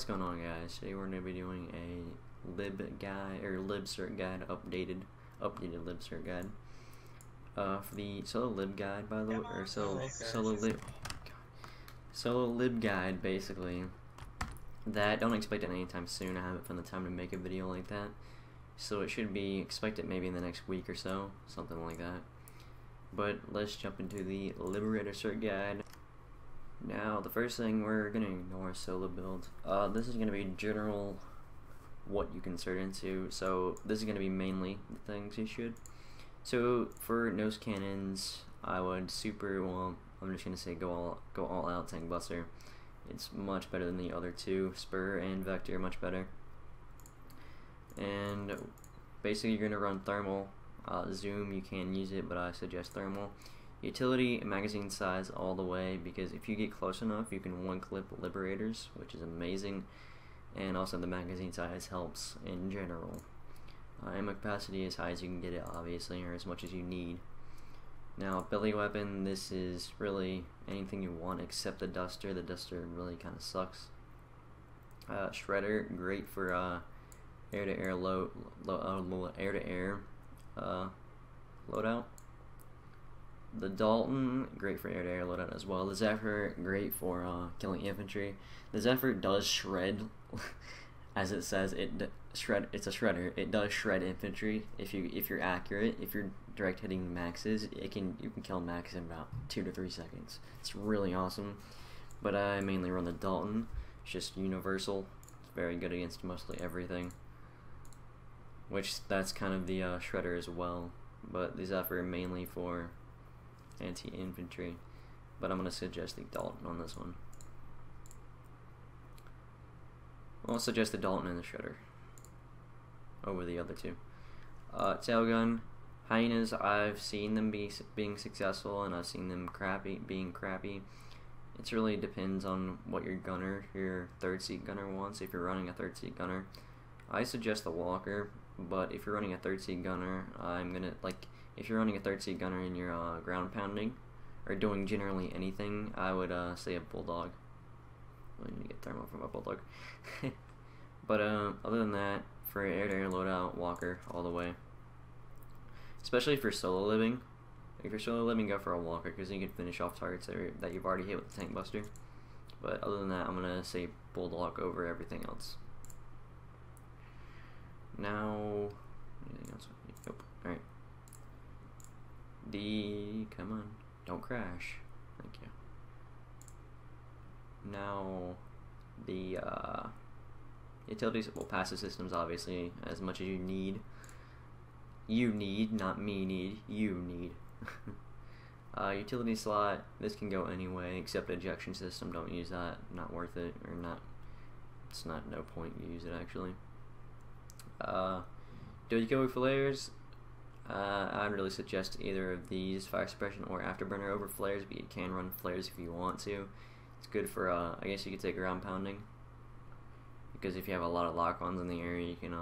What's going on, guys? Today we're going to be doing a Cert guide, updated Cert guide. For the solo lib guide, by the way, or solo lib guide, basically. That don't expect it anytime soon. I haven't found the time to make a video like that, so it should be expected maybe in the next week or so, something like that. But let's jump into the Liberator Cert guide. Now, the first thing, we're going to ignore solo build. This is going to be general what you can cert into, so this is going to be mainly the things you should. So, for nose cannons, I would I'm just going to say go all out Tank Buster. It's much better than the other two. Spur and Vector, much better. And basically you're going to run thermal. Zoom, you can use it, but I suggest thermal. Utility and magazine size all the way, because if you get close enough you can one clip Liberators, which is amazing, and also the magazine size helps in general. Ammo capacity as high as you can get it, obviously, or as much as you need. Now, belly weapon, this is really anything you want except the Duster. The Duster really kind of sucks. Shredder, great for air-to-air loadout. The Dalton, great for air-to-air loadout as well. The Zephyr, great for killing infantry. The Zephyr does shred, as it says. It's a shredder. It does shred infantry if you're accurate. If you're direct hitting maxes, you can kill max in about 2 to 3 seconds. It's really awesome. But I mainly run the Dalton. It's just universal. It's very good against mostly everything. Which that's kind of the shredder as well. But the Zephyr mainly for anti-infantry, but I'm going to suggest the Dalton on this one. I'll suggest the Dalton and the Shredder over the other two. Tailgun, Hyenas, I've seen them being successful, and I've seen them being crappy. It really depends on what your third seat gunner wants. If you're running a third seat gunner, I suggest the Walker, but if you're running a third seat gunner, if you're running a third seat gunner and you're ground pounding or doing generally anything, I would say a Bulldog. I need to get thermal from a Bulldog. But other than that, for air-to-air loadout, Walker all the way. Especially if you're solo living. If you're solo living, go for a Walker, because you can finish off targets that you've already hit with the Tank Buster. But other than that, I'm gonna say Bulldog over everything else. Now, anything else? Nope. All right. Come on, don't crash. Thank you. Now, the utilities, well, passive systems, obviously, as much as you need. You need, not me need, you need. Utility slot, this can go anyway, except ejection system, don't use that, not worth it, or not, it's not no point you use it, actually. Do you go with flares? I'd really suggest either of these, fire suppression or afterburner over flares, but you can run flares if you want to. It's good for, I guess you could say ground pounding, because if you have a lot of lock-ons in the area, you can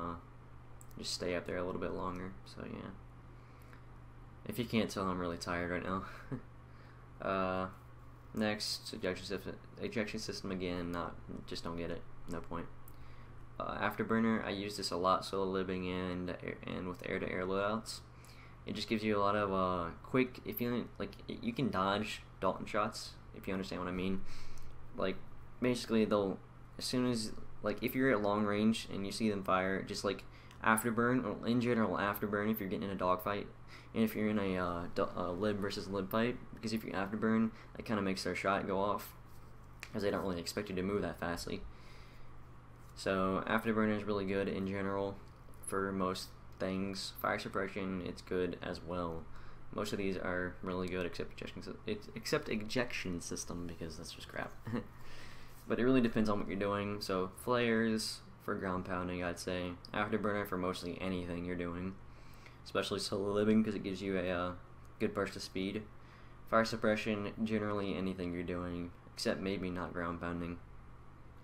just stay up there a little bit longer, so yeah. If you can't tell, I'm really tired right now. Next, ejection system again, just don't get it, no point. Afterburner, I use this a lot solo living and with air-to-air loadouts. It just gives you a lot of quick, if you you can dodge Dalton shots, if you understand what I mean. Like, basically as soon as, if you're at long range and you see them fire, just afterburn, or in general afterburn if you're getting in a dogfight, and if you're in a lib versus lib fight, because if you afterburn, that kind of makes their shot go off, because they don't really expect you to move that fastly. So afterburner is really good in general for most things. Fire suppression, it's good as well. Most of these are really good except ejection system, because that's just crap. But it really depends on what you're doing. So flares for ground pounding, I'd say. Afterburner for mostly anything you're doing, especially solo living, because it gives you a good burst of speed. Fire suppression, generally anything you're doing, except maybe not ground pounding.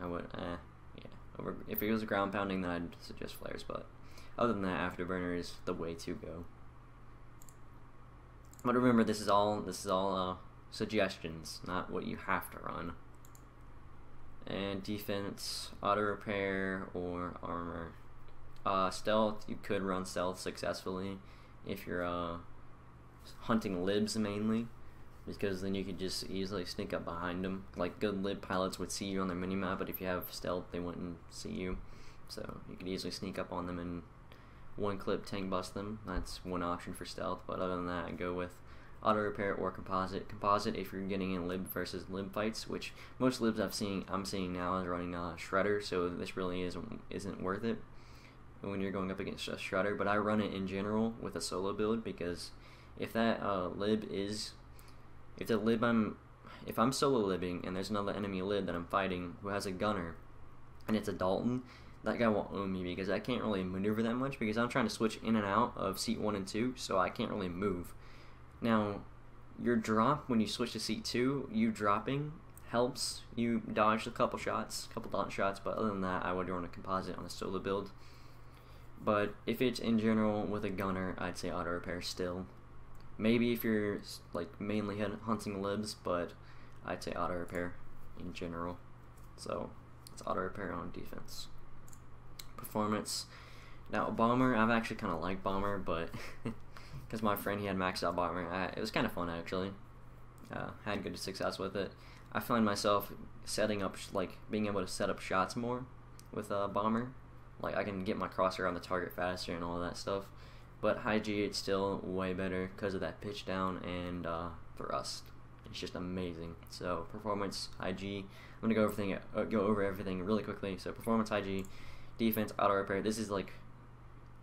I would, if it was ground pounding, then I'd suggest flares, but other than that, afterburner is the way to go. But remember, this is all suggestions, not what you have to run. And defense, auto repair, or armor. Stealth, you could run stealth successfully if you're hunting libs mainly, because then you could just easily sneak up behind them. Like, good lib pilots would see you on their minimap, but if you have stealth, they wouldn't see you. So you could easily sneak up on them and one clip tank bust them. That's one option for stealth, but other than that, I go with auto repair or composite. Composite if you're getting in lib versus lib fights, which most libs I'm seeing now is running shredder, so this really isn't worth it when you're going up against a shredder. But I run it in general with a solo build, because if that if I'm solo libbing and there's another enemy lib that I'm fighting who has a gunner and it's a Dalton, that guy will own me, because I can't really maneuver that much, because I'm trying to switch in and out of seat 1 and 2, so I can't really move. Now, your drop, when you switch to seat 2, you dropping helps you dodge a couple dodge shots, but other than that, I would run a composite on a solo build. But if it's in general with a gunner, I'd say auto repair still. Maybe if you're like mainly hunting libs, but I'd say auto repair in general. So it's auto repair on defense. Performance. Now bomber, I've actually kind of liked bomber, but because my friend, he had maxed out bomber, it was kind of fun actually. Had good success with it. I find myself setting up, like being able to set up shots more with bomber. Like, I can get my crosshair on the target faster and all that stuff. But high G, it's still way better because of that pitch down and thrust. It's just amazing. So performance, high G. I'm gonna go over everything really quickly. So performance, high G, defense, auto repair. This is like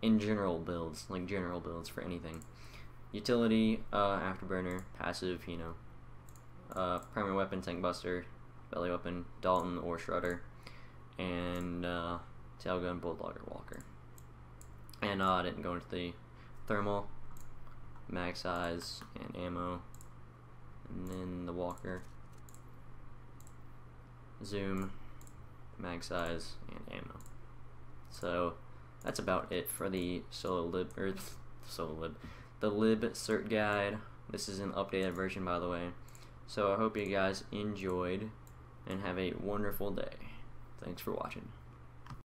in general builds, like general builds for anything. Utility, afterburner, passive, you know, primary weapon, tank buster, belly weapon, Dalton or shredder, and tailgun, bulldog, or walker. And I didn't go into the thermal, mag size, and ammo, and then the walker, zoom, mag size, and ammo. So that's about it for the the lib cert guide. This is an updated version, by the way. So I hope you guys enjoyed and have a wonderful day. Thanks for watching.